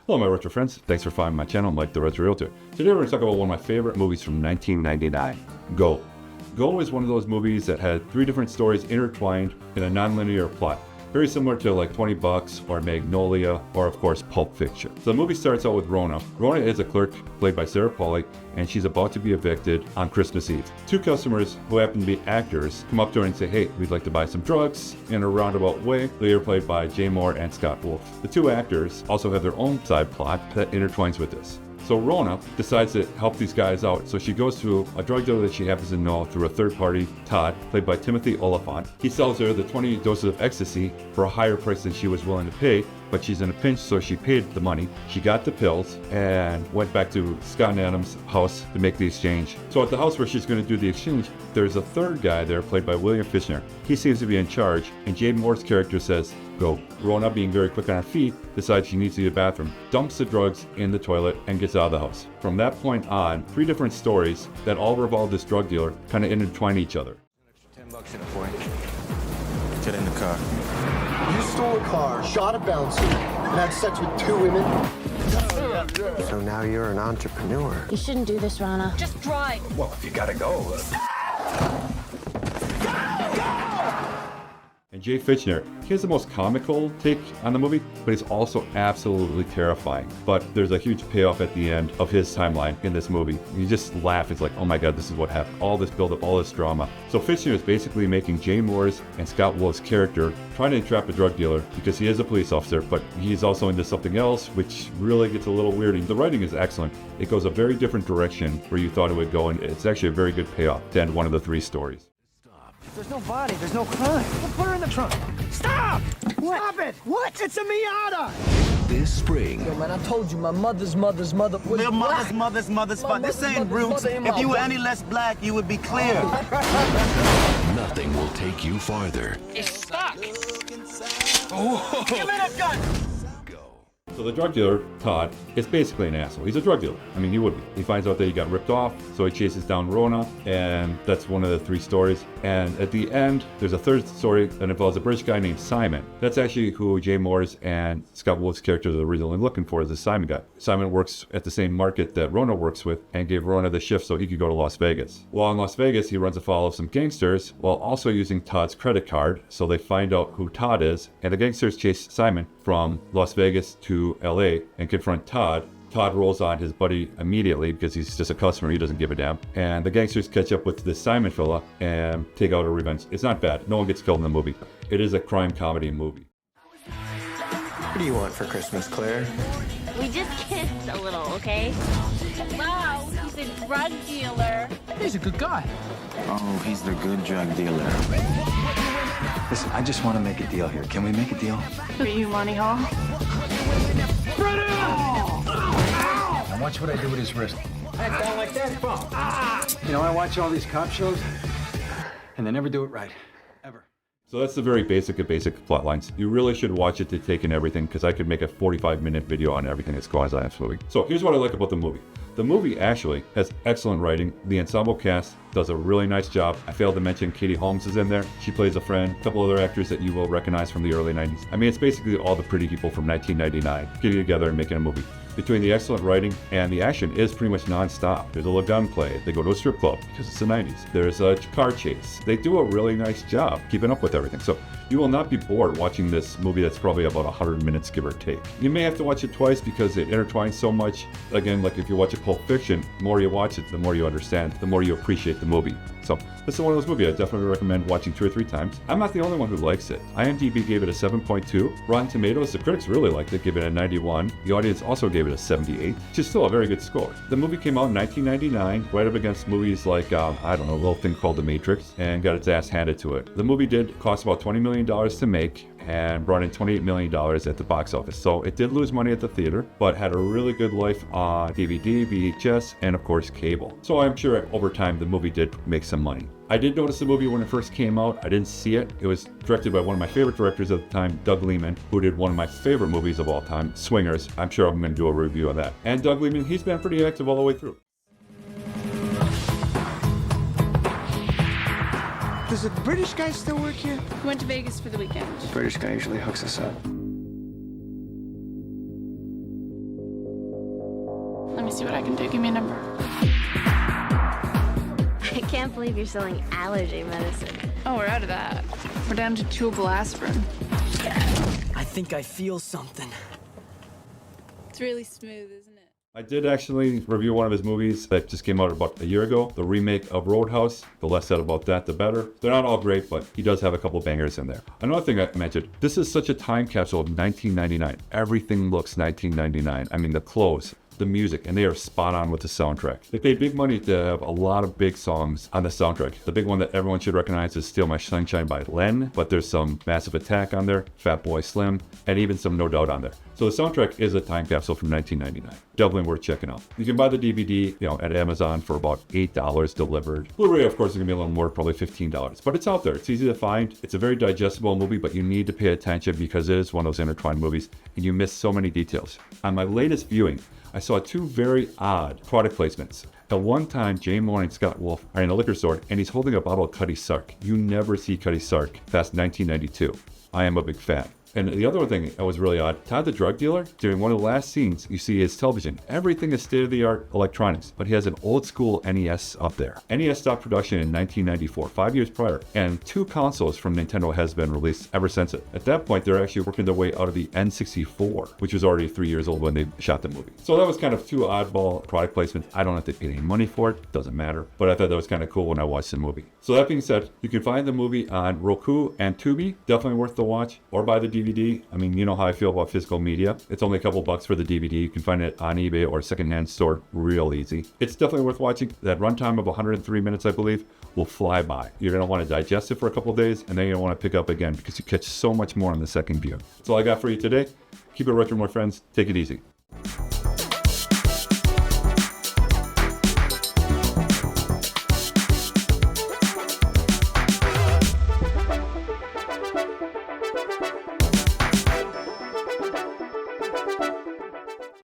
Hello my retro friends, thanks for finding my channel, Mike the Retro Realtor. Today we're going to talk about one of my favorite movies from 1999, Go. Go is one of those movies that had three different stories intertwined in a nonlinear plot. Very similar to like 20 Bucks or Magnolia or of course Pulp Fiction. So the movie starts out with Rona. Rona is a clerk played by Sarah Polley and she's about to be evicted on Christmas Eve. Two customers who happen to be actors come up to her and say, hey, we'd like to buy some drugs in a roundabout way. They are played by Jay Moore and Scott Wolf. The two actors also have their own side plot that intertwines with this. So Rona decides to help these guys out, so she goes to a drug dealer that she happens to know through a third party, Todd, played by Timothy Oliphant. He sells her the 20 doses of ecstasy for a higher price than she was willing to pay, but she's in a pinch, so she paid the money. She got the pills and went back to Scott and Adam's house to make the exchange. So at the house where she's going to do the exchange, there's a third guy there played by William Fichtner. He seems to be in charge, and Jay Moore's character says, go. Rona, being very quick on her feet, decides she needs to use the bathroom, dumps the drugs in the toilet, and gets out of the house. From that point on, three different stories that all revolve this drug dealer kind of intertwine each other. $10 in it for you. Get in the car. You stole a car, shot a bouncer, and had sex with two women? So now you're an entrepreneur. You shouldn't do this, Rana. Just drive. Well, if you gotta go. And Jay Fichtner, he has the most comical take on the movie, but he's also absolutely terrifying. But there's a huge payoff at the end of his timeline in this movie. You just laugh, it's like, oh my god, this is what happened. All this buildup, all this drama. So Fichtner is basically making Jay Moore's and Scott Wolf's character trying to entrap a drug dealer because he is a police officer, but he's also into something else, which really gets a little weird. The writing is excellent. It goes a very different direction where you thought it would go, and it's actually a very good payoff to end one of the three stories. There's no body, there's no crime. We'll put her in the trunk. Stop! What? Stop it! What? It's a Miata! This spring. Yo, man, I told you my mother was Your mother's fun. This ain't roots. If you were any less black, you would be clear. Nothing will take you farther. It's stuck. Oh. Give me that gun! So the drug dealer, Todd, is basically an asshole. He's a drug dealer. I mean, he would be. He finds out that he got ripped off, so he chases down Rona, and that's one of the three stories. And at the end, there's a third story that involves a British guy named Simon. That's actually who Jay Moore's and Scott Wolf's characters are originally looking for, is the Simon guy. Simon works at the same market that Rona works with, and gave Rona the shift so he could go to Las Vegas. While in Las Vegas, he runs afoul of some gangsters, while also using Todd's credit card, so they find out who Todd is, and the gangsters chase Simon from Las Vegas to LA and confront Todd. Todd rolls on his buddy immediately because he's just a customer, he doesn't give a damn. And the gangsters catch up with this Simon fella and take out a revenge. It's not bad. No one gets killed in the movie. It is a crime comedy movie. What do you want for Christmas, Claire? We just kissed a little, okay? Wow, he's a drug dealer. He's a good guy. Oh, he's the good drug dealer. Listen, I just want to make a deal here. Can we make a deal? Are you Money Hall? Now watch what I do with his wrist. Head down like that, boom. You know, I watch all these cop shows, and they never do it right. Ever. So that's the very basic of basic plot lines. You really should watch it to take in everything, because I could make a 45-minute video on everything that's going on in this movie. So here's what I like about the movie. The movie actually has excellent writing. The ensemble cast does a really nice job. I failed to mention Katie Holmes is in there. She plays a friend. A couple other actors that you will recognize from the early 90s. I mean, it's basically all the pretty people from 1999 getting together and making a movie. Between the excellent writing and the action is pretty much non-stop. There's a gunplay. They go to a strip club because it's the 90s. There's a car chase. They do a really nice job keeping up with everything. So you will not be bored watching this movie that's probably about 100 minutes, give or take. You may have to watch it twice because it intertwines so much. Again, like if you watch a Pulp Fiction, the more you watch it, the more you understand, the more you appreciate the movie. So this is one of those movies I definitely recommend watching 2 or 3 times. I'm not the only one who likes it. IMDb gave it a 7.2. Rotten Tomatoes, the critics really liked it, gave it a 91. The audience also gave it a 78, which is still a very good score. The movie came out in 1999, right up against movies like, I don't know, a little thing called The Matrix, and got its ass handed to it. The movie did cost about $20 million to make, and brought in $28 million at the box office. So it did lose money at the theater, but had a really good life on DVD, VHS, and of course cable. So I'm sure over time the movie did make some money. I did notice the movie when it first came out. I didn't see it. It was directed by one of my favorite directors at the time, Doug Liman, who did one of my favorite movies of all time, Swingers. I'm sure I'm going to do a review of that. And Doug Liman, he's been pretty active all the way through. Does the British guy still work here? Went to Vegas for the weekend. The British guy usually hooks us up. me see what I can do. Give me a number. I can't believe you're selling allergy medicine. Oh, we're out of that. We're down to chewable aspirin. I think I feel something. It's really smooth, isn't it? I did actually review one of his movies that just came out about a year ago, the remake of Roadhouse. The less said about that, the better. They're not all great, but he does have a couple bangers in there. Another thing I mentioned, this is such a time capsule of 1999. Everything looks 1999. I mean, the clothes, the music, and they are spot on with the soundtrack. They paid big money to have a lot of big songs on the soundtrack. The big one that everyone should recognize is Steal My Sunshine by Len, but there's some Massive Attack on there, Fatboy Slim, and even some No Doubt on there. So the soundtrack is a time capsule from 1999. Definitely worth checking out. You can buy the DVD, at Amazon for about $8 delivered. Blu-ray, of course, is gonna be a little more, probably $15. But it's out there. It's easy to find. It's a very digestible movie, but you need to pay attention because it is one of those intertwined movies, and you miss so many details. On my latest viewing, I saw two very odd product placements. At one time, Jay Moore and Scott Wolf are in a liquor store, and he's holding a bottle of Cutty Sark. You never see Cutty Sark past 1992. I am a big fan. And the other thing that was really odd, Todd the drug dealer, during one of the last scenes, you see his television. Everything is state-of-the-art electronics, but he has an old-school NES up there. NES stopped production in 1994, 5 years prior, and 2 consoles from Nintendo has been released ever since it. At that point, they're actually working their way out of the N64, which was already 3 years old when they shot the movie. So that was kind of 2 oddball product placements. I don't have to pay any money for it, doesn't matter, but I thought that was kind of cool when I watched the movie. So that being said, you can find the movie on Roku and Tubi, definitely worth the watch, or buy the DVD. I mean, you know how I feel about physical media. It's only a couple bucks for the DVD. You can find it on eBay or secondhand store real easy. It's definitely worth watching. That runtime of 103 minutes, I believe, will fly by. You're going to want to digest it for a couple of days, and then you're going to want to pick up again because you catch so much more on the second view. That's all I got for you today. Keep it retro, my friends. Take it easy.